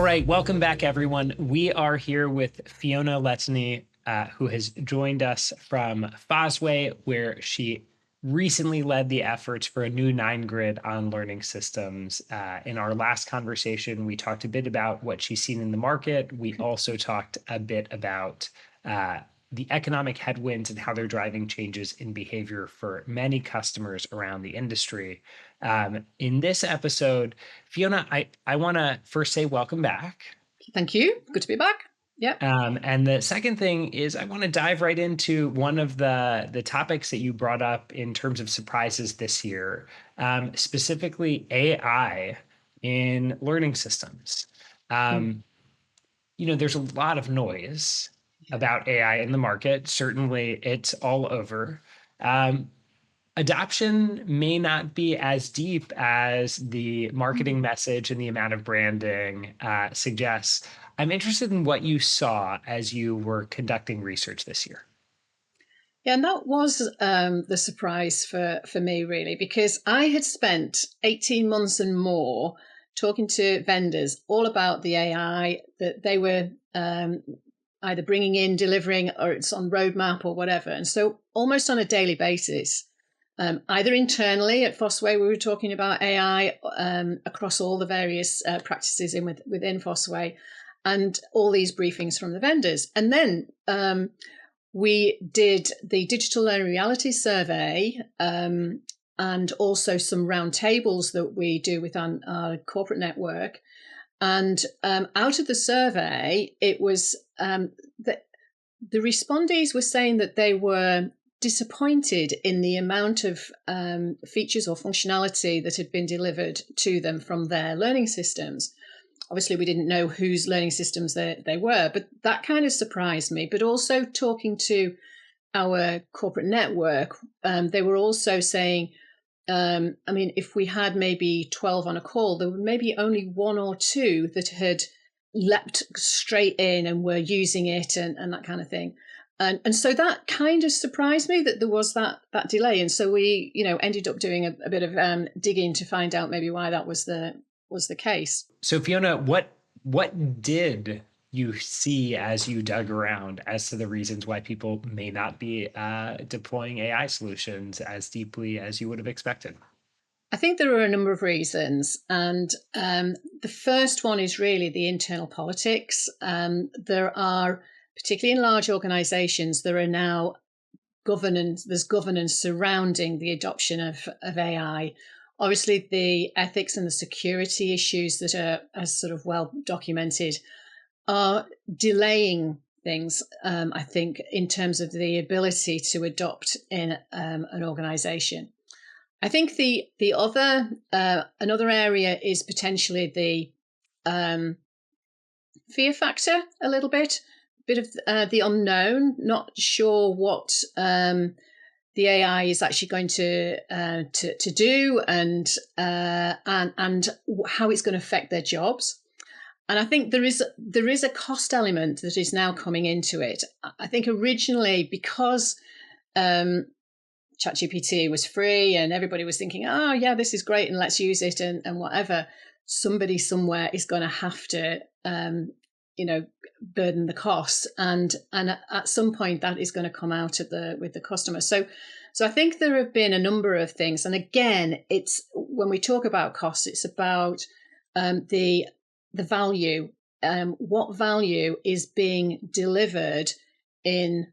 right, welcome back, everyone. We are here with Fiona Leteney, who has joined us from Fosway, where she recently led the efforts for a new 9-grid on learning systems. In our last conversation, we talked a bit about what she's seen in the market. We also talked a bit about the economic headwinds and how they're driving changes in behavior for many customers around the industry. In this episode, Fiona, I want to first say welcome back. Thank you. Good to be back. Yep. And the second thing is I want to dive right into one of the topics that you brought up in terms of surprises this year, specifically AI in learning systems. There's a lot of noise about AI in the market. Certainly, it's all over. Adoption may not be as deep as the marketing message and the amount of branding suggests. I'm interested in what you saw as you were conducting research this year. Yeah, and that was the surprise for me, really, because I had spent 18 months and more talking to vendors all about the AI that they were either bringing in, delivering, or it's on roadmap or whatever. And so almost on a daily basis, either internally at Fosway, we were talking about AI across all the various practices within Fosway, and all these briefings from the vendors. And then we did the digital learning reality survey and also some roundtables that we do with our corporate network. And out of the survey, it was that the respondees were saying that they were disappointed in the amount of features or functionality that had been delivered to them from their learning systems. Obviously, we didn't know whose learning systems they were, but that kind of surprised me. But also talking to our corporate network, they were also saying, if we had maybe 12 on a call, there were maybe only one or two that had leapt straight in and were using it and that kind of thing. And so that kind of surprised me that there was that delay. And so we, ended up doing a bit of digging to find out maybe why that was the case. So Fiona, what did you see as you dug around as to the reasons why people may not be deploying AI solutions as deeply as you would have expected? I think there are a number of reasons. And the first one is really the internal politics. There are, particularly in large organizations, there are now there's governance surrounding the adoption of AI. Obviously, the ethics and the security issues that are sort of well documented are delaying things, I think, in terms of the ability to adopt in an organization. I think the other another area is potentially the fear factor a little bit of the unknown, not sure what the AI is actually going to do and how it's going to affect their jobs. And I think there is a cost element that is now coming into it. I think originally, because ChatGPT was free and everybody was thinking, oh yeah, this is great and let's use it and whatever, somebody somewhere is going to have to burden the costs, and at some point that is going to come out with the customer. So I think there have been a number of things, and again, it's when we talk about costs, it's about the value, what value is being delivered in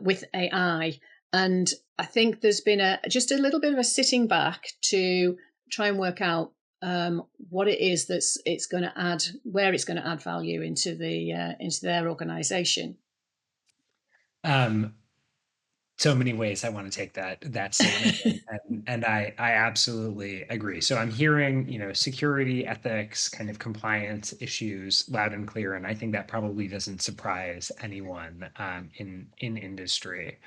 with AI, and I think there's been just a little bit of a sitting back to try and work out what it is it's going to add, where it's going to add value into their organization. So many ways I want to take that statement, and I absolutely agree. So I'm hearing, security, ethics, kind of compliance issues loud and clear, and I think that probably doesn't surprise anyone in industry.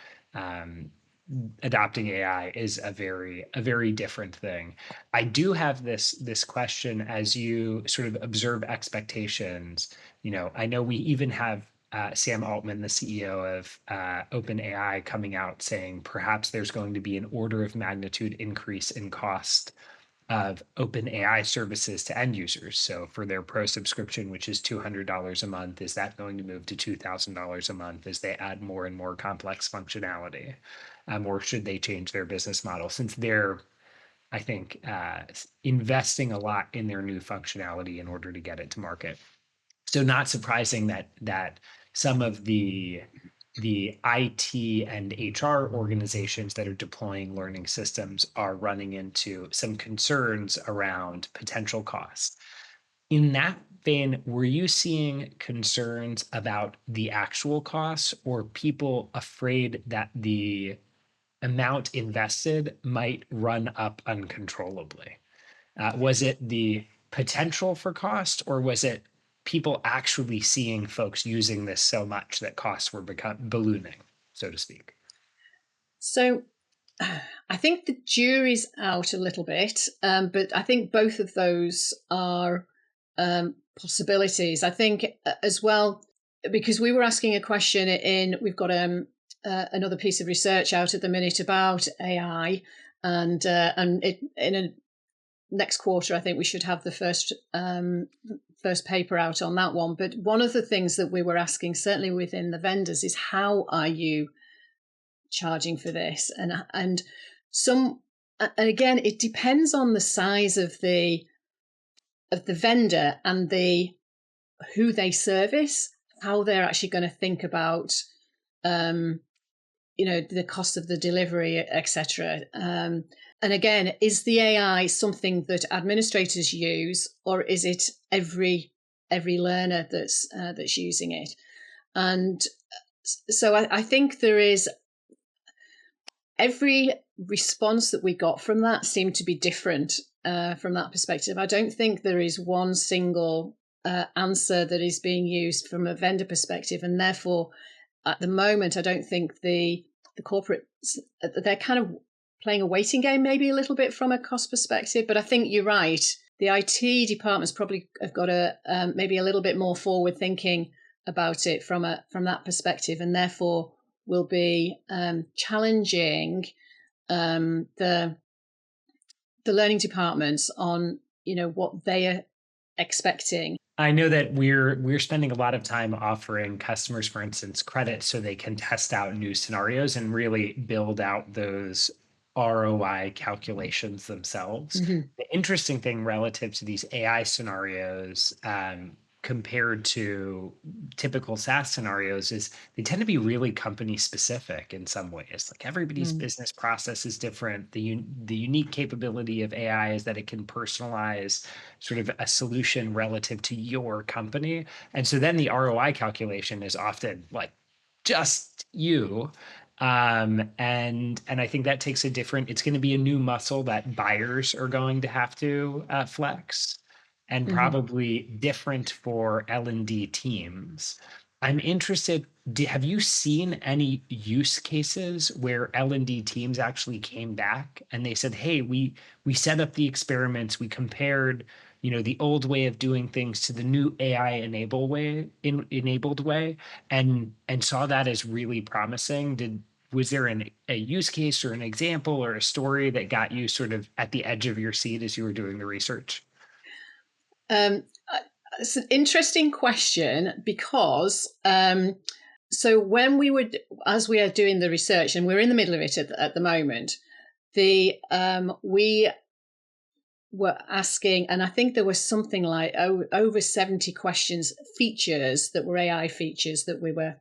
Adopting AI is a very different thing. I do have this question as you sort of observe expectations. I know we even have Sam Altman, the CEO of OpenAI, coming out saying perhaps there's going to be an order of magnitude increase in cost of open AI services to end users. So for their pro subscription, which is $200 a month, is that going to move to $2,000 a month as they add more and more complex functionality? Or should they change their business model since they're, I think, investing a lot in their new functionality in order to get it to market? So not surprising that some of the IT and HR organizations that are deploying learning systems are running into some concerns around potential costs. In that vein, were you seeing concerns about the actual costs or people afraid that the amount invested might run up uncontrollably? Was it the potential for cost, or was it people actually seeing folks using this so much that costs were ballooning, so to speak? So I think the jury's out a little bit, but I think both of those are possibilities. I think as well, because we were asking a question we've got another piece of research out at the minute about AI, and in a next quarter, I think we should have the first paper out on that one. But one of the things that we were asking, certainly within the vendors, is how are you charging for this? And again, it depends on the size of the vendor and who they service, how they're actually going to think about the cost of the delivery, etc. And again, is the AI something that administrators use, or is it every learner that's using it? And so I think there is every response that we got from that seemed to be different from that perspective. I don't think there is one single answer that is being used from a vendor perspective, and therefore, at the moment, I don't think the corporates, they're kind of playing a waiting game, maybe a little bit from a cost perspective. But I think you're right. The IT departments probably have got maybe a little bit more forward thinking about it from that perspective, and therefore will be challenging the learning departments on what they are expecting. I know that we're spending a lot of time offering customers, for instance, credit so they can test out new scenarios and really build out those ROI calculations themselves. Mm-hmm. The interesting thing relative to these AI scenarios, compared to typical SaaS scenarios, is they tend to be really company specific in some ways. Like everybody's business process is different. The unique capability of AI is that it can personalize sort of a solution relative to your company. And so then the ROI calculation is often like just you. And I think that takes it's going to be a new muscle that buyers are going to have to flex, and Mm-hmm. probably different for L&D teams. I'm interested, have you seen any use cases where L&D teams actually came back and they said, hey, we set up the experiments, we compared, the old way of doing things to the new AI enabled way, and saw that as really promising? Was there a use case or an example or a story that got you sort of at the edge of your seat as you were doing the research? It's an interesting question because so when as we are doing the research, and we're in the middle of it at the moment, we were asking, and I think there was something like over 70 features that were AI features that we were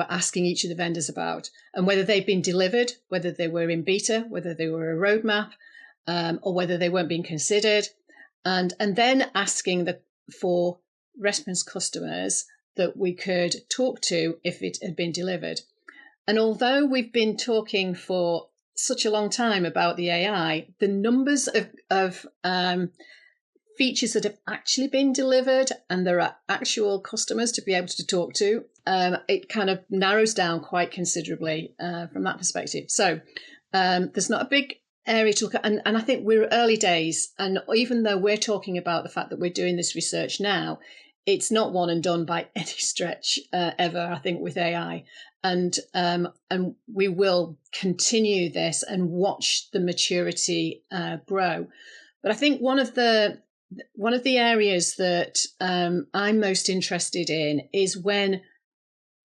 asking each of the vendors about, and whether they've been delivered, whether they were in beta, whether they were a roadmap, or whether they weren't being considered. And then asking for reference customers that we could talk to if it had been delivered. And although we've been talking for such a long time about the AI, the numbers of features that have actually been delivered and there are actual customers to be able to talk to, it kind of narrows down quite considerably from that perspective. So there's not a big area to look at, and I think we're early days, and even though we're talking about the fact that we're doing this research now, it's not one and done by any stretch ever, I think, with AI. And we will continue this and watch the maturity grow. But I think one of the areas that I'm most interested in is when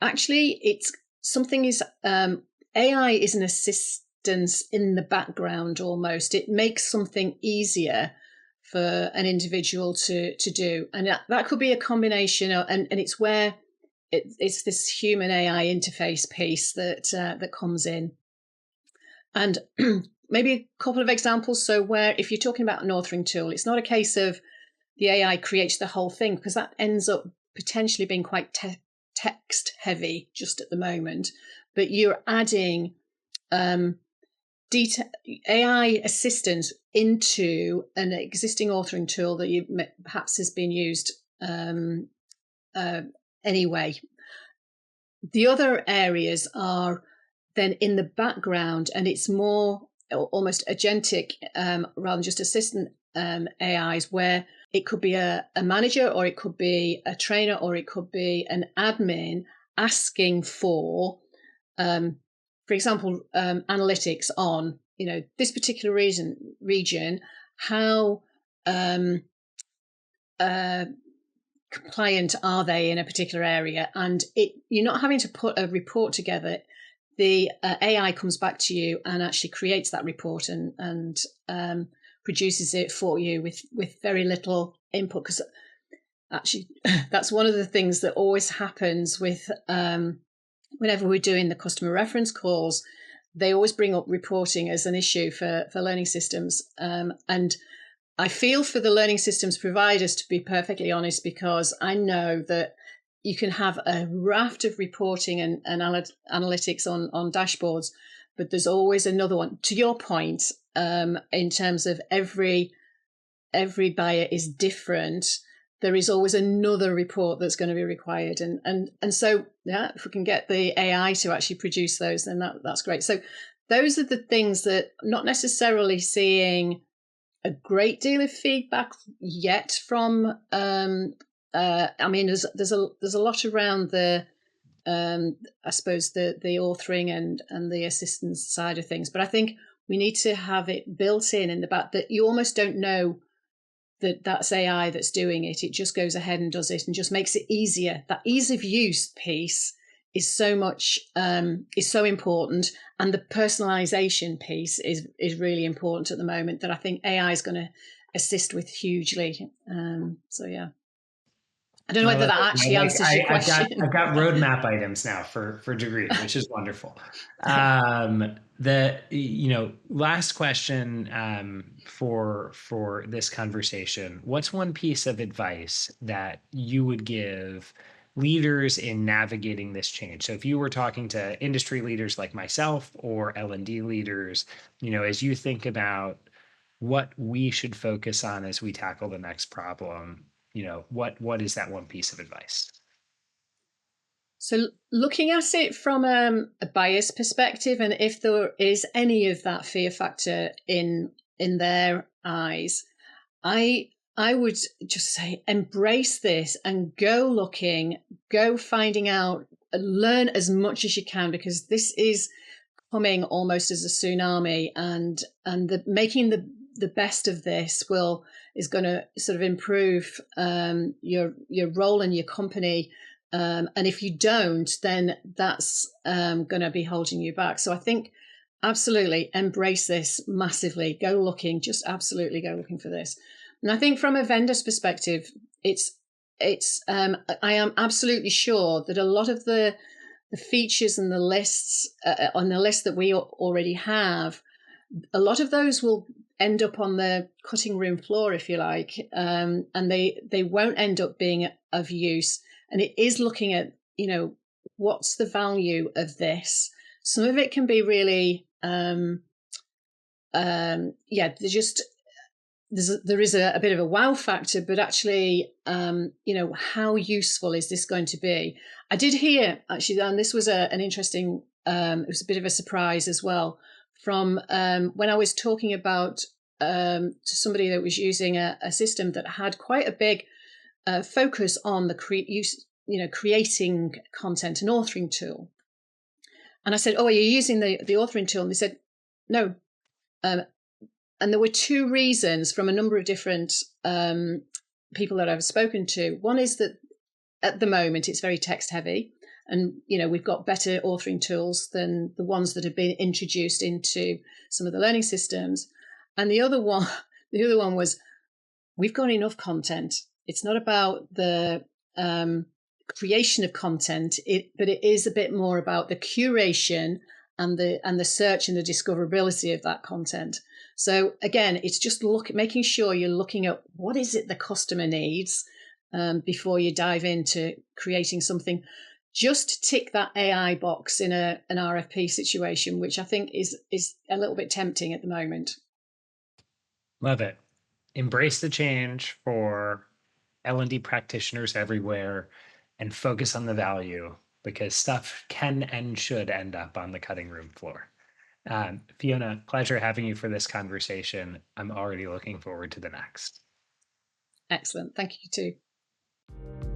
actually it's something is AI is an assistance in the background almost. It makes something easier for an individual to do. And that could be a combination of, and it's where it's this human AI interface piece that comes in. And maybe a couple of examples. So where if you're talking about an authoring tool, it's not a case of the AI creates the whole thing, because that ends up potentially being quite text heavy just at the moment. But you're adding AI assistance into an existing authoring tool that you perhaps has been used anyway. The other areas are then in the background, and it's more almost agentic rather than just assistant AIs, where it could be a manager, or it could be a trainer, or it could be an admin asking for example, analytics on, this particular region, how compliant are they in a particular area? And you're not having to put a report together. The AI comes back to you and actually creates that report and produces it for you with very little input. Because actually, that's one of the things that always happens with whenever we're doing the customer reference calls. They always bring up reporting as an issue for learning systems. And I feel for the learning systems providers, to be perfectly honest, because I know that you can have a raft of reporting and analytics on dashboards, but there's always another one. To your point, in terms of every buyer is different, there is always another report that's going to be required. And so, yeah, if we can get the AI to actually produce those, then that's great. So those are the things that not necessarily seeing a great deal of feedback yet from. I mean, there's a lot around the, I suppose the authoring and the assistance side of things, but I think we need to have it built in the back that you almost don't know that's AI that's doing it. It just goes ahead and does it and just makes it easier. That ease of use piece is so much is so important, and the personalization piece is really important at the moment, that I think AI is going to assist with hugely. So yeah, I don't know whether that actually answers your question. I've got roadmap items now for Degreed, which is wonderful. The last question for this conversation: what's one piece of advice that you would give leaders in navigating this change? So if you were talking to industry leaders like myself or L&D leaders, as you think about what we should focus on as we tackle the next problem, what is that one piece of advice? So looking at it from a buyer's perspective, and if there is any of that fear factor in their eyes, I would just say embrace this and go looking, go finding out, learn as much as you can, because this is coming almost as a tsunami, and making the best of this is going to sort of improve your role in your company. And if you don't, then that's going to be holding you back. So I think absolutely embrace this massively. Go looking, just absolutely go looking for this. And I think from a vendor's perspective, I am absolutely sure that a lot of the features and the lists on the list that we already have, a lot of those will end up on the cutting room floor, if you like, and they won't end up being of use. And it is looking at, what's the value of this? Some of it can be really, there is a bit of a wow factor, but actually, how useful is this going to be? I did hear actually, and this was an interesting, it was a bit of a surprise as well, from when I was talking about to somebody that was using a system that had quite a big focus on the creating content and authoring tool. And I said, "Oh, are you using the authoring tool?" And they said, "No." And there were two reasons from a number of different people that I've spoken to. One is that at the moment it's very text heavy, and we've got better authoring tools than the ones that have been introduced into some of the learning systems. And the other one was, we've got enough content. It's not about the creation of content, but it is a bit more about the curation and the search and the discoverability of that content. So again, it's just making sure you're looking at what is it the customer needs before you dive into creating something. Just tick that AI box in an RFP situation, which I think is a little bit tempting at the moment. Love it. Embrace the change for L&D practitioners everywhere and focus on the value, because stuff can and should end up on the cutting room floor. Fiona, pleasure having you for this conversation. I'm already looking forward to the next. Excellent. Thank you too.